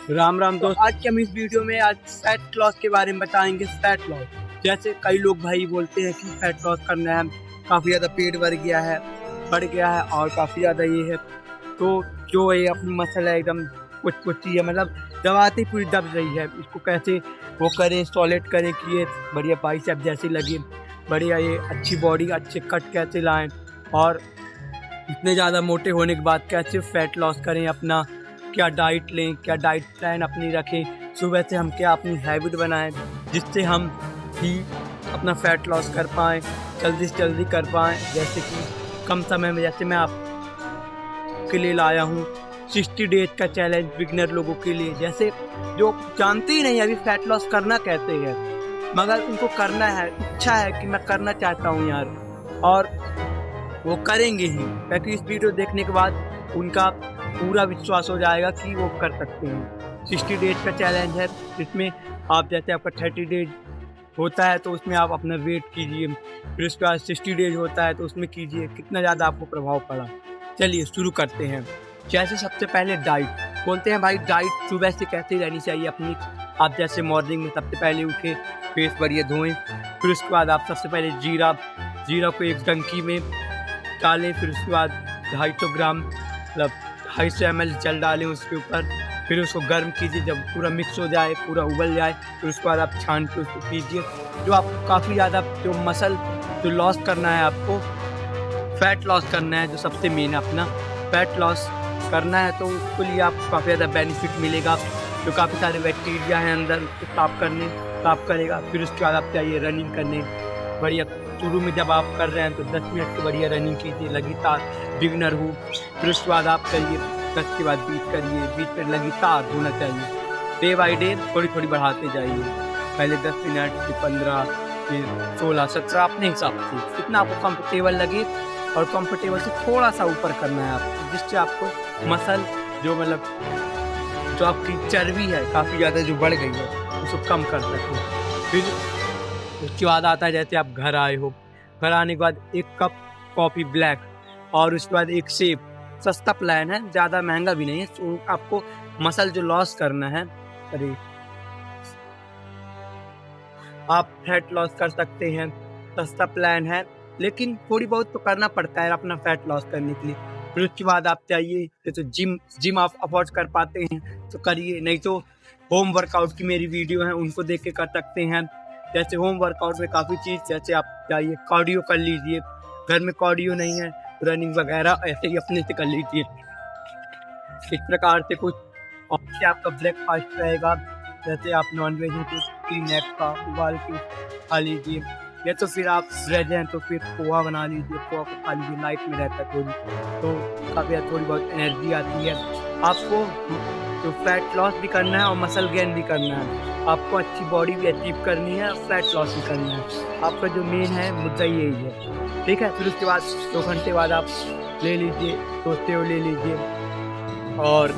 राम राम दोस्त, आज के हम इस वीडियो में आज फैट लॉस के बारे में बताएंगे। फैट लॉस, जैसे कई लोग भाई बोलते हैं कि फैट लॉस करना है, काफ़ी ज़्यादा पेट बढ़ गया है और काफ़ी ज़्यादा ये है, तो जो ये अपनी मसल है एकदम कुछ चाहिए, मतलब दबाते पूरी दब रही है। इसको कैसे वो करें, सॉलिड करें कि ये बढ़िया बाइसेप जैसी लगे, बढ़िया ये अच्छी बॉडी, अच्छे कट कैसे लाएं और इतने ज़्यादा मोटे होने के बाद कैसे फैट लॉस करें, अपना क्या डाइट लें, क्या डाइट प्लान अपनी रखें, सुबह से हम क्या अपनी हैबिट बनाएं जिससे हम भी अपना फैट लॉस कर पाएँ, जल्दी से जल्दी कर पाएँ। जैसे कि कम समय में, जैसे मैं आपके लिए लाया हूँ 60 डेज का चैलेंज बिगिनर लोगों के लिए, जैसे जो जानते ही नहीं अभी फैट लॉस करना कहते हैं, मगर उनको करना है, इच्छा है कि मैं करना चाहता हूँ यार, और वो करेंगे ही, ताकि इस वीडियो देखने के बाद उनका पूरा विश्वास हो जाएगा कि वो कर सकते हैं। 60 डेज का चैलेंज है, इसमें आप जैसे आपका 30 डेज होता है तो उसमें आप अपना वेट कीजिए, फिर उसके बाद 60 डेज होता है तो उसमें कीजिए, कितना ज़्यादा आपको प्रभाव पड़ा। चलिए शुरू करते हैं। जैसे सबसे पहले डाइट बोलते हैं भाई, डाइट सुबह से कैसे रहनी चाहिए अपनी। आप जैसे मॉर्निंग में सबसे पहले उठे, फेस बढ़िया धोएं, फिर उसके बाद आप सबसे पहले जीरा को एक टंकी में डालें, फिर उसके बाद 250 ग्राम मतलब 250 ml जल डालें उसके ऊपर, फिर उसको गर्म कीजिए, जब पूरा मिक्स हो जाए, पूरा उबल जाए, फिर उसके बाद आप छान के उसको पीजिए। जो आपको काफ़ी ज़्यादा जो मसल जो लॉस करना है, आपको फैट लॉस करना है, जो सबसे मेन अपना फैट लॉस करना है, तो उसके लिए आपको काफ़ी ज़्यादा बेनिफिट मिलेगा। जो काफ़ी सारे बैक्टीरिया हैं अंदर, उसको साफ करेगा। फिर उसके बाद आप चाहिए रनिंग करने बढ़िया। शुरू में जब आप कर रहे हैं तो 10 मिनट की बढ़िया रनिंग कीजिए लगातार, बिगिनर हो। फिर उसके बाद आप करिए 10 के बाद 20 करिए, 20 मिनट लगातार होना चाहिए। डे बाई डे थोड़ी थोड़ी बढ़ाते जाइए, पहले 10 मिनट, फिर 15, फिर 16, 17, अपने हिसाब से कितना आपको कंफर्टेबल लगे, और कंफर्टेबल से थोड़ा सा ऊपर करना है आपको, जिससे आपको मसल जो मतलब जो आपकी चर्बी है काफ़ी ज़्यादा जो बढ़ गई है उसको कम कर सकें। फिर उसके बाद आता है, जैसे आप घर आए हो, घर आने के बाद 1 कप कॉफ़ी ब्लैक, और उसके बाद एक सेब। सस्ता प्लान है, ज़्यादा महंगा भी नहीं है। तो आपको मसल जो लॉस करना है, अरे आप फैट लॉस कर सकते हैं, सस्ता प्लान है, लेकिन थोड़ी बहुत तो करना पड़ता है अपना फैट लॉस करने के लिए। फिर उसके बाद आप चाहिए तो जिम आप अफोर्ड कर पाते हैं तो करिए, नहीं तो होम वर्कआउट की मेरी वीडियो है उनको देख के कर सकते हैं। जैसे होम वर्कआउट में काफ़ी चीज़, जैसे आप चाहिए कार्डियो कर लीजिए, घर में कार्डियो नहीं है, रनिंग वगैरह ऐसे ही अपने से कर लीजिए। इस प्रकार से कुछ, और से आपका ब्रेकफास्ट रहेगा, जैसे आप नॉनवेज हैं तो 3 एग का उबाल के खा लीजिए, या तो फिर आप वेज हैं तो फिर पोहा बना लीजिए, पोहा को खा लीजिए, लाइट में रहता है थोड़ी, तो काफ़ी थोड़ी बहुत एनर्जी आती है। आपको तो फैट लॉस भी करना है और मसल गेन भी करना है, आपको अच्छी बॉडी भी अचीव करनी है और फैट लॉस भी करना है। आपका जो मेन है मुद्दा यही है, ठीक है। फिर उसके बाद 2 घंटे बाद आप ले लीजिए, तो सेव ले लीजिए, और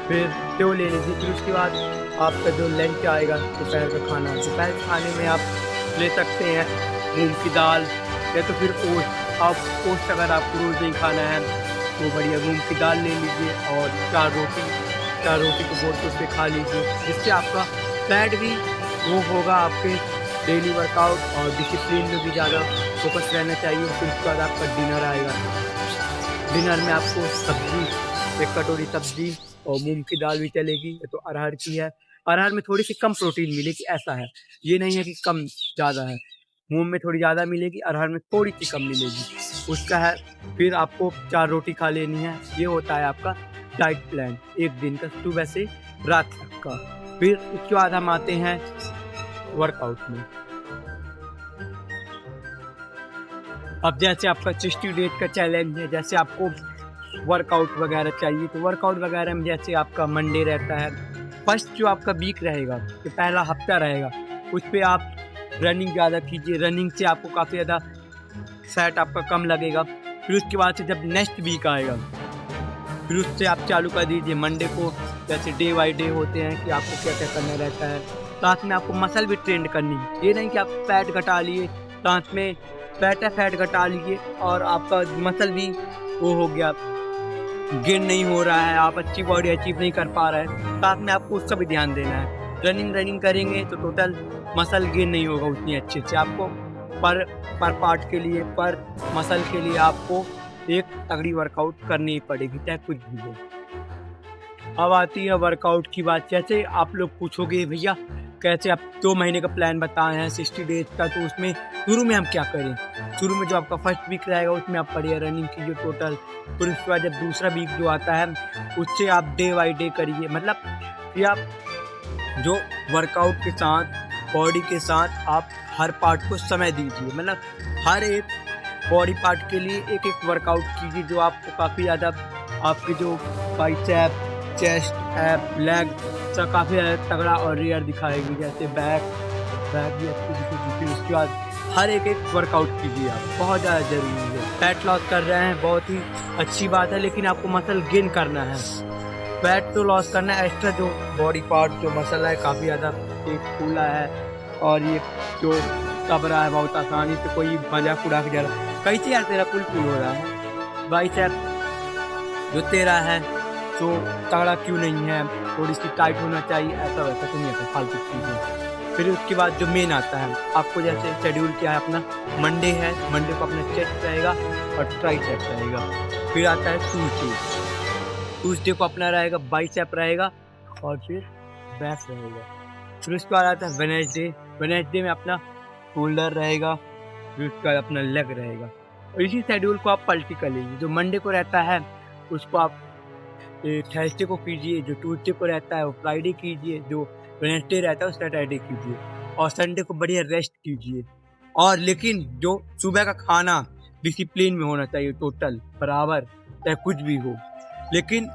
फिर सेव ले लीजिए। फिर उसके बाद आपका जो लंच आएगा, दोपहर का खाना, दोपहर के खाने में आप ले सकते हैं मूंग की दाल, या तो फिर ओट्स। आप ओट्स अगर आपको रोज़ नहीं खाना है तो बढ़िया मूंग की दाल ले लीजिए, और 4 रोटी को बोल के उससे खा लीजिए, जिससे आपका फैट भी वो होगा, आपके डेली वर्कआउट और डिसिप्लिन में भी ज़्यादा फोकस रहना चाहिए। फिर उसके बाद आपका डिनर आएगा, डिनर में आपको सब्जी, 1 कटोरी सब्जी और मूंग की दाल भी चलेगी, तो अरहर की है। अरहर में थोड़ी सी कम प्रोटीन मिलेगी, ऐसा है, ये नहीं है कि कम ज़्यादा है, मूंग में थोड़ी ज़्यादा मिलेगी, अरहर में थोड़ी सी कम मिलेगी, उसका है। फिर आपको 4 रोटी खा लेनी है। ये होता है आपका डाइट प्लान, 1 दिन का, सुबह से रात तक का। फिर उसके बाद हम आते हैं वर्कआउट में। अब जैसे आपका 60 डेज का चैलेंज है, जैसे आपको वर्कआउट वगैरह चाहिए, तो वर्कआउट वगैरह में जैसे आपका मंडे रहता है, फर्स्ट जो आपका वीक रहेगा, जो पहला हफ्ता रहेगा, उस पर आप रनिंग ज़्यादा कीजिए। रनिंग से आपको काफ़ी ज़्यादा फैट आपका कम लगेगा। फिर उसके बाद से जब नेक्स्ट वीक आएगा, फिर उससे आप चालू कर दीजिए मंडे को, जैसे डे बाई डे होते हैं कि आपको क्या क्या करना रहता है। साथ में आपको मसल भी ट्रेंड करनी है, ये नहीं कि आप फैट घटा लिए, साथ में फैट घटा लीजिए और आपका मसल भी वो हो गया, गेन नहीं हो रहा है, आप अच्छी बॉडी अचीव नहीं कर पा रहे हैं, साथ में आपको उसका भी ध्यान देना है। रनिंग करेंगे तो टोटल मसल गेन नहीं होगा उतनी अच्छे से। आपको पर पार्ट के लिए, पर मसल के लिए आपको एक तगड़ी वर्कआउट करनी ही पड़ेगी, चाहे कुछ भी हो। अब आती है वर्कआउट की बात। जैसे आप लोग पूछोगे भैया कैसे आप 2 महीने का प्लान बताए हैं 60 डेज का, तो उसमें शुरू में हम क्या करें? शुरू में जो आपका फर्स्ट वीक रहेगा उसमें आप बढ़िया रनिंग कीजिए टोटल। फिर उसके बाद जब दूसरा वीक जो आता है उससे आप डे बाई डे करिए, मतलब कि आप जो वर्कआउट के साथ, बॉडी के साथ आप हर पार्ट को समय दीजिए, मतलब हर एक बॉडी पार्ट के लिए एक एक वर्कआउट कीजिए जो आपको काफ़ी ज़्यादा आपकी जो बाइसेप, चेस्ट, एप, लेग सब काफ़ी ज़्यादा तगड़ा और रियर दिखाएगी। जैसे बैक भी अच्छी दिखेगी। उसके बाद हर एक वर्कआउट कीजिए आप, बहुत ज़्यादा ज़रूरी है। फैट लॉस कर रहे हैं बहुत ही अच्छी बात है, लेकिन आपको मसल गेन करना है। फैट तो लॉस करना है, एक्स्ट्रा जो बॉडी पार्ट जो मसल है काफ़ी ज़्यादा फूला है और ये जो दब रहा है बहुत आसानी से, कोई मजाक उड़ा के जा रहा है कैसे यार तेरा कुल हो रहा है, बाइसेप जो तेरा है तो तगड़ा क्यों नहीं है, थोड़ी सी टाइट होना चाहिए, ऐसा वैसा तो नहीं है फालतू चीज़ें। फिर उसके बाद जो मेन आता है आपको, जैसे शेड्यूल क्या है अपना, मंडे है, मंडे को अपना चेस्ट रहेगा और ट्राइसेप रहेगा। फिर आता है ट्यूसडे को अपना रहेगा बाइसेप रहेगा और फिर बैक रहेगा। फिर उसके बाद आता है वेडनेसडे में अपना शोल्डर रहेगा, फिर उसके बाद अपना लेग रहेगा। और इसी शेड्यूल को आप पलटी कर लीजिए। जो मंडे को रहता है उसको आप थर्सडे को कीजिए, जो ट्यूसडे को रहता है वो फ्राइडे कीजिए, जो वेडनेसडे रहता है वो सैटरडे कीजिए, और संडे को बढ़िया रेस्ट कीजिए। और लेकिन जो सुबह का खाना डिसिप्लिन में होना चाहिए टोटल बराबर, चाहे कुछ भी हो। लेकिन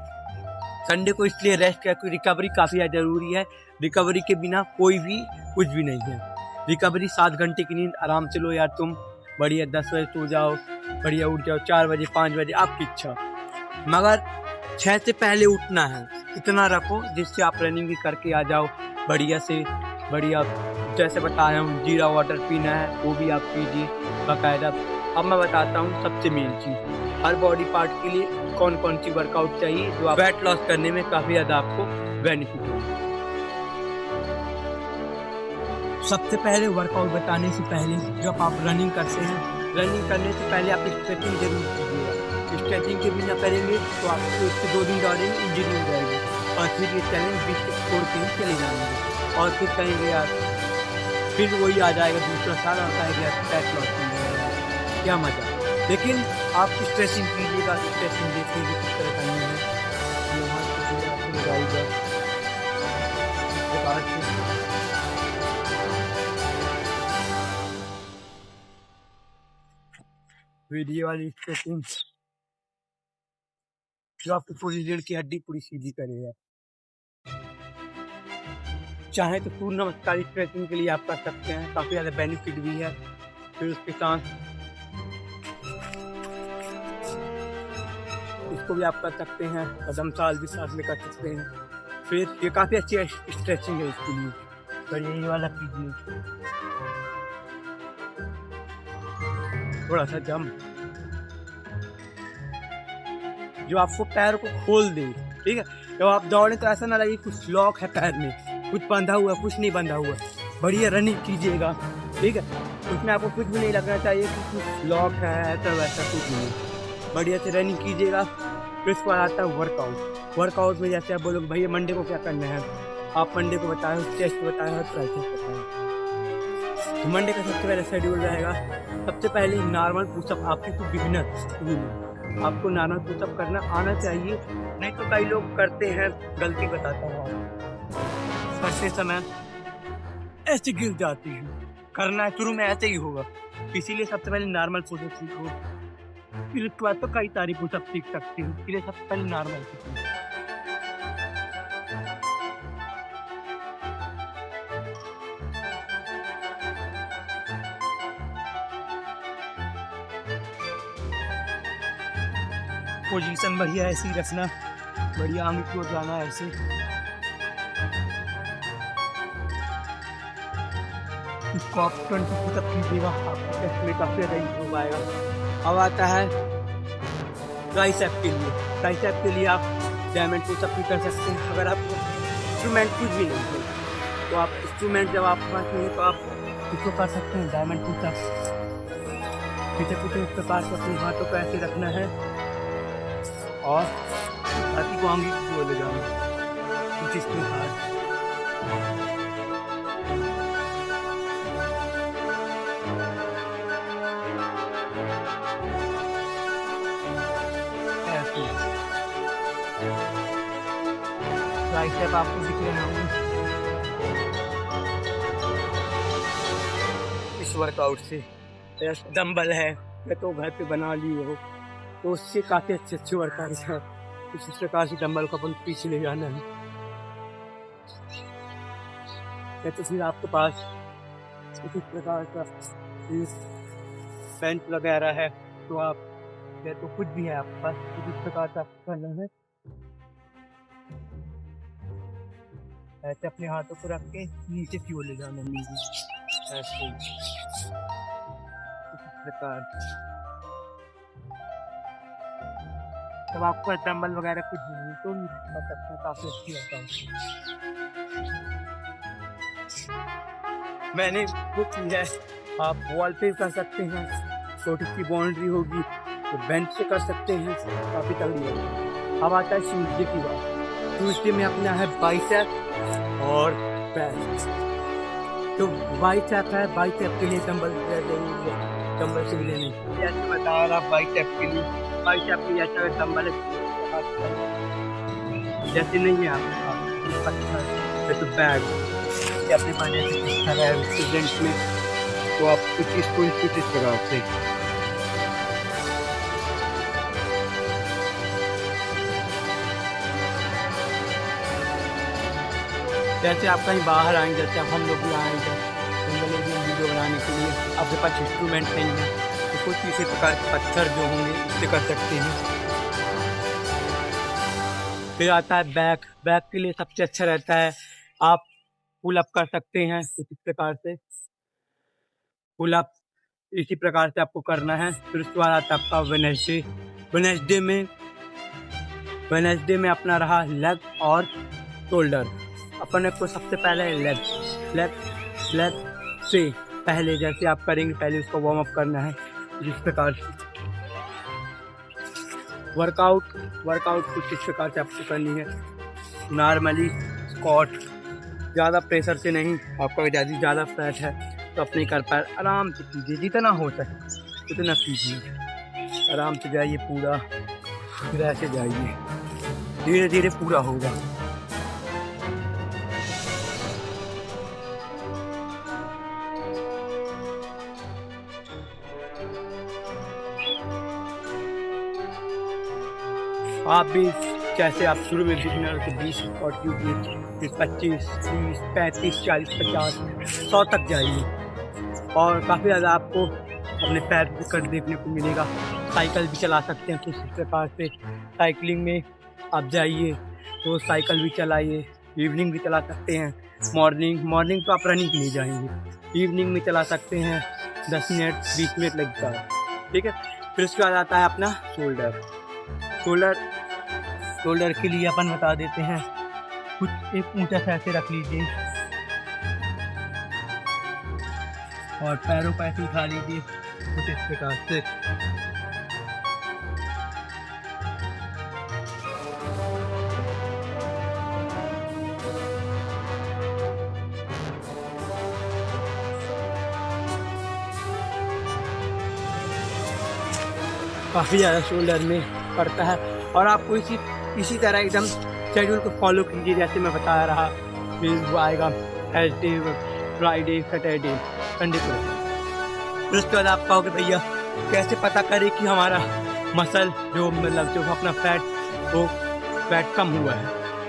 संडे को इसलिए रेस्ट किया क्योंकि रिकवरी काफ़ी ज़्यादा ज़रूरी है। रिकवरी के बिना कोई भी कुछ भी नहीं है। रिकवरी 7 घंटे की नींद आराम से लो यार, तुम बढ़िया 10 बजे सो जाओ, बढ़िया उठ जाओ 4 बजे 5 बजे, आपकी इच्छा, मगर 6 से पहले उठना है। इतना रखो जिससे आप रनिंग भी करके आ जाओ बढ़िया से बढ़िया। जैसे बताया हूँ जीरा वाटर पीना है वो भी आप पीजिए बाकायदा। अब मैं बताता हूँ सबसे मेन चीज़, हर बॉडी पार्ट के लिए कौन कौन सी वर्कआउट चाहिए जो आप वेट लॉस करने में काफ़ी ज़्यादा आपको बेनिफिट हो। सबसे पहले वर्कआउट बताने से पहले जब आप रनिंग करते हैं, रनिंग करने से पहले आप स्ट्रेचिंग जरूर कीजिएगा। स्ट्रेचिंग के बिना करेंगे तो आपको इससे 2 दिन दौड़ेंगे इंजरी हो जाएगी और फिर ये चैलेंज बीच से छोड़ के ही चले जाएंगे और फिर कहेंगे यार, फिर वही आ जाएगा दूसरा साल और कहेंगे यार फैट लॉस करना है, क्या मजा। लेकिन आप स्ट्रेचिंग कीजिएगा, स्ट्रेचिंग देखिए किस तरह करनी है। वीडियो वाली स्ट्रेचिंग जो आपकी पूरी रीढ़ की हड्डी पूरी सीधी करेगा। चाहे तो सूर्य नमस्कार स्ट्रेचिंग के लिए आप कर सकते हैं, काफ़ी ज़्यादा बेनिफिट भी है। फिर उसके साथ इसको भी आप कर सकते हैं, कदम साल भी साथ में कर सकते हैं। फिर ये काफ़ी अच्छी स्ट्रेचिंग है इसके लिए, तो यही वाला कीजिए, थोड़ा सा जम जो आपको पैर को खोल दे, ठीक है। जब आप दौड़े तो ऐसा ना लगे कुछ लॉक है पैर में, कुछ बंधा हुआ कुछ नहीं बंधा हुआ। बढ़िया रनिंग कीजिएगा, ठीक है, उसमें आपको कुछ भी नहीं लगना चाहिए कि कुछ लॉक है ऐसा वैसा, कुछ नहीं। बढ़िया से रनिंग कीजिएगा। फिर उसके बाद आता है वर्कआउट में जैसे आप बोलोगे भैया मंडे को क्या करना है, आप मंडे को बताएं, चेस्ट बताएं और ट्राइसेप्स बताएं। तो मंडे का सबसे पहले शेड्यूल रहेगा, सबसे पहले नॉर्मल पुशअप। आपके तो बिगिनर आपको नॉर्मल पुशअप करना आना चाहिए, नहीं तो कई लोग करते हैं, गलती बताता हूँ आपको, करते समय ऐसे गिर जाती है। करना शुरू में ऐसे ही होगा, इसीलिए सबसे पहले नॉर्मल पुशअप सीखो, फिर उसके बाद तो कई सारी पुशअप सीख सकती हूँ, इसलिए सबसे पहले नॉर्मल सीखो। पोजीशन बढ़िया ऐसे ही रखना, बढ़िया आंख को जाना ऐसे। इसको आप 20 पुशअप कीजिएगा, आपको चेस्ट में काफ़ी ज़्यादा इम्प्रूव आएगा। अब आता है ट्राइसेप के लिए आप डायमंड पुशअप भी कर सकते हैं। अगर आपको इंस्ट्रूमेंट कुछ भी नहीं है तो आप इंस्ट्रूमेंट जब आपके पास नहीं है तो आप इसको कर सकते हैं डायमंड पुशअप। पीछे इस प्रकार से अपने हाथों को ऐसे रखना है और छाती को आंगी की ओर ले जाना कुछ इस प्रकार। ट्राइसेप आपको दिख रहे होंगे इस वर्कआउट से। डंबल है या तो घर पे बना लिए हो तो उससे काफ़ी अच्छे वर्कआउट है। इस प्रकार से डंबल को अपन पीछे ले जाना है या तो फिर आपके पास इस प्रकार का पेंट वगैरह है तो आप या तो कुछ भी है आपके पास इस प्रकार का करना है। ऐसे अपने हाथों को रख के नीचे की ओर ले जाना है ऐसे इस प्रकार। तब आपको डंबल वगैरह कुछ नहीं तो कर सकते हैं, काफ़ी अच्छी होता है। मैंने वो की है आप वॉल पे कर सकते हैं, छोटी सी बाउंड्री होगी तो बेंच से कर सकते हैं, काफ़ी तगड़ी होगी। अब आता है ट्यूसडे की बात। ट्यूसडे में अपना है बाइसेप और बैक। तो बाइसेप है, बाइसेप के लिए डंबल से भी लेने जैसे बता रहा बाइसेप के लिए जैसा डंबल जैसे नहीं है आपके पास तो बैग अपने पास स्टूडेंट्स में तो आप कुछ इस प्रकार से जैसे आप कहीं बाहर आएंगे, जैसे अब हम लोग भी आएंगे वीडियो बनाने के लिए, आपके पास इंस्ट्रूमेंट नहीं है तो कुछ इसी प्रकार के पत्थर जो होंगे इससे कर सकते हैं। फिर आता है बैक के लिए सबसे अच्छा रहता है आप पुल अप कर सकते हैं इसी प्रकार से। पुल अप इसी प्रकार से आपको करना है। फिर उसके बाद आता है आपका वेडनेसडे में अपना रहा लेग और शोल्डर। अपन को सबसे पहले लेग से पहले जैसे आप करेंगे पहले उसको वार्म अप करना है जिस प्रकार से। वर्कआउट कुछ इस प्रकार से आपको करनी है। नॉर्मली स्क्वाट ज़्यादा प्रेशर से नहीं, आपका ज़्यादा फैट है तो अपने कर पाए आराम से कीजिए, जितना हो सके उतना कीजिए, आराम से जाइए पूरा, फिर ऐसे जाइए, धीरे धीरे पूरा होगा। आप भी जैसे आप शुरू में बिगिनर तो 20 और 25 30 35 40 50 100 तक जाइए और काफ़ी ज़्यादा आपको अपने पैर कर देखने को मिलेगा। साइकिल भी चला सकते हैं, किसी प्रकार से साइकिलिंग में आप जाइए तो साइकिल भी चलाइए, इवनिंग भी चला सकते हैं। मॉर्निंग तो आप रनिंग के लिए जाएंगे, इवनिंग में चला सकते हैं, 10 मिनट 20 मिनट लगता है, ठीक है। फिर उसके बाद आता है अपना शोल्डर के लिए अपन बता देते हैं कुछ एक ऊंचा सा ऐसे रख लीजिए और पैरों को ऐसे उठा लीजिए कुछ इस प्रकार से। काफ़ी ज़्यादा शोल्डर में पड़ता है और आपको इसी तरह एकदम शेड्यूल को फॉलो कीजिए जैसे मैं बता रहा। फिर वो आएगा थर्सडे, फ्राइडे, सैटरडे, संडे को। फिर उसके बाद आप कहोगे भैया कैसे पता करें कि हमारा मसल जो अपना फैट कम हुआ है।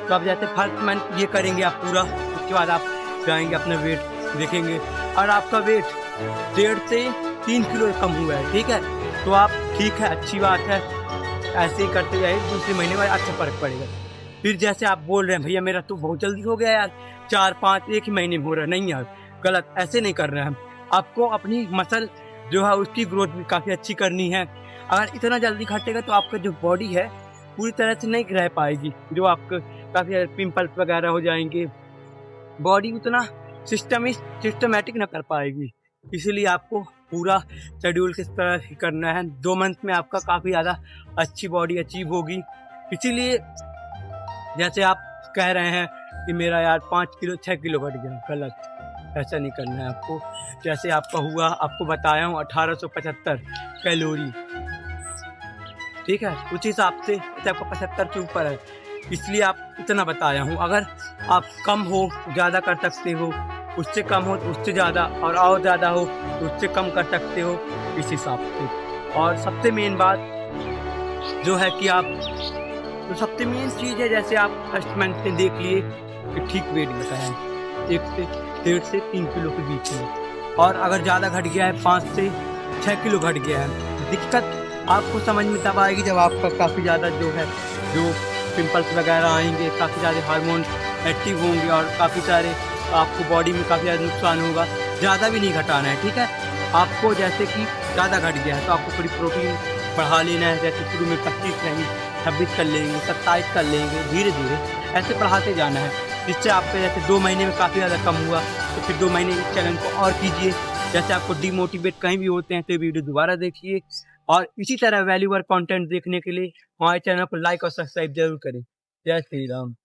तो आप जैसे फर्स्ट मंथ ये करेंगे आप पूरा, उसके बाद आप जाएंगे अपना वेट देखेंगे और आपका वेट 1.5 से 3 किलो कम हुआ है, ठीक है। तो आप ठीक है, अच्छी बात है, ऐसे ही करते जाइए, दूसरे महीने में अच्छा फर्क पड़ेगा। फिर जैसे आप बोल रहे हैं भैया मेरा तो बहुत जल्दी हो गया यार, 4-5 एक ही महीने में हो रहा है, नहीं यार गलत, ऐसे नहीं कर रहे हैं हम। आपको अपनी मसल जो है उसकी ग्रोथ भी काफ़ी अच्छी करनी है। अगर इतना जल्दी घटेगा तो आपका जो बॉडी है पूरी तरह से नहीं रह पाएगी, जो आपको काफ़ी ज़्यादा पिंपल्स वगैरह हो जाएंगे, बॉडी उतना सिस्टमेटिक ना कर पाएगी। इसीलिए आपको पूरा शेड्यूल किस तरह से करना है, 2 मंथ में आपका काफ़ी ज़्यादा अच्छी बॉडी अचीव होगी। इसीलिए जैसे आप कह रहे हैं कि मेरा यार 5 किलो 6 किलो घट गया, गलत, ऐसा नहीं करना है आपको। जैसे आपका हुआ, आपको बताया हूँ 1875 कैलोरी, ठीक है, उस हिसाब से आपका 75 के ऊपर है, इसलिए आप इतना बताया हूँ। अगर आप कम हो ज़्यादा कर सकते हो, उससे कम हो तो उससे ज़्यादा, और ज़्यादा हो तो उससे कम कर सकते हो, इस हिसाब से। और सबसे मेन बात जो है कि आप, तो सबसे मेन चीज़ है, जैसे आप फर्स्ट मंथ में देख लिए कि ठीक वेट घटा है 1 से 1.5 से 3 किलो के बीच में, और अगर ज़्यादा घट गया है 5 से 6 किलो घट गया है, दिक्कत आपको समझ में तब आएगी जब आपका काफ़ी ज़्यादा जो पिंपल्स वगैरह आएंगे, काफ़ी सारे हार्मोन एक्टिव होंगे और काफ़ी सारे आपको बॉडी में काफ़ी ज़्यादा नुकसान होगा। ज़्यादा भी नहीं घटाना है, ठीक है। आपको जैसे कि ज़्यादा घट गया है तो आपको थोड़ी प्रोटीन बढ़ा लेना है, जैसे शुरू में 25 रहेंगे, 26 कर लेंगे, 27 कर लेंगे, धीरे धीरे ऐसे बढ़ाते जाना है, जिससे आपके जैसे 2 महीने में काफ़ी ज़्यादा कम हुआ तो फिर 2 महीने इस चैलेंज को और कीजिए। जैसे आपको डिमोटिवेट कहीं भी होते हैं तो वीडियो दोबारा देखिए, और इसी तरह वैल्यूएबल कंटेंट देखने के लिए हमारे चैनल को लाइक और सब्सक्राइब जरूर करें। जय श्री राम।